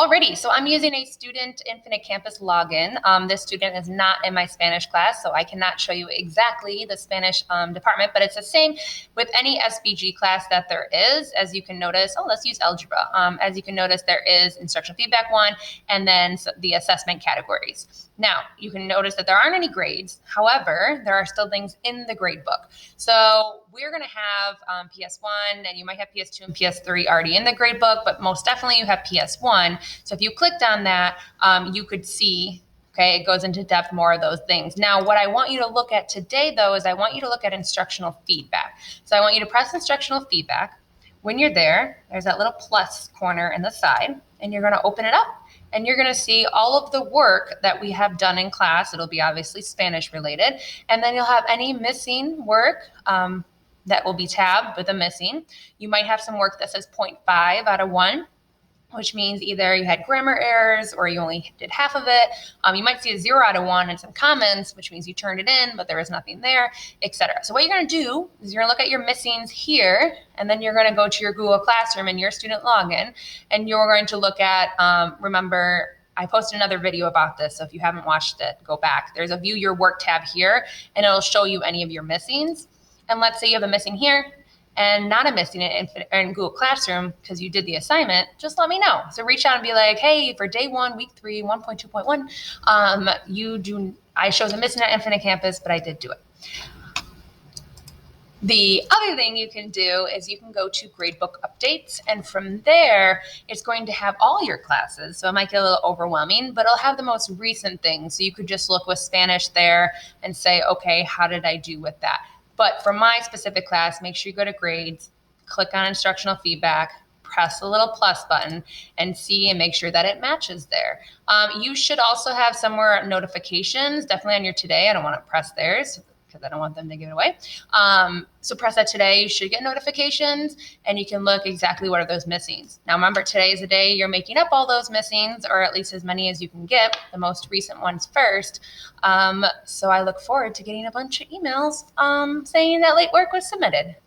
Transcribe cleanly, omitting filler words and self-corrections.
Alrighty, so I'm using a Student Infinite Campus login. This student is not in my Spanish class, so I cannot show you exactly the Spanish department, but it's the same with any SBG class that there is. As you can notice, let's use algebra. As you can notice, there is instructional feedback 1, and then the assessment categories. Now, you can notice that there aren't any grades. However, there are still things in the grade book. So we're going to have PS1, and you might have PS2 and PS3 already in the grade book, but most definitely you have PS1. So if you clicked on that, you could see, okay, it goes into depth more of those things. Now, what I want you to look at today, though, is I want you to look at instructional feedback. So I want you to press instructional feedback. When you're there, there's that little plus corner in the side, and you're going to open it up. And you're going to see all of the work that we have done in class. It'll be obviously Spanish related. And then you'll have any missing work that will be tabbed with a missing. You might have some work that says 0.5 out of 1, which means either you had grammar errors or you only did half of it. You might see a 0 out of 1 and some comments, which means you turned it in, but there was nothing there, etc. So what you're going to do is you're going to look at your missings here, and then you're going to go to your Google Classroom and your student login, and you're going to look at, remember, I posted another video about this, so if you haven't watched it, go back. There's a View Your Work tab here, and it'll show you any of your missings. And let's say you have a missing here, and not a missing in Google Classroom because you did the assignment, just let me know. So reach out and be like, hey, for day 1, week 3, 1.2.1, I chose a missing at Infinite Campus, but I did do it. The other thing you can do is you can go to Gradebook Updates, and from there, it's going to have all your classes. So it might get a little overwhelming, but it'll have the most recent things. So you could just look with Spanish there and say, okay, how did I do with that? But for my specific class, make sure you go to grades, click on instructional feedback, press the little plus button, and see and make sure that it matches there. You should also have somewhere notifications, definitely on your today. I don't want to press theirs because I don't want them to give it away. So press that today. You should get notifications, and you can look exactly what are those missings. Now remember, today is the day you're making up all those missings, or at least as many as you can get, the most recent ones first. So I look forward to getting a bunch of emails saying that late work was submitted.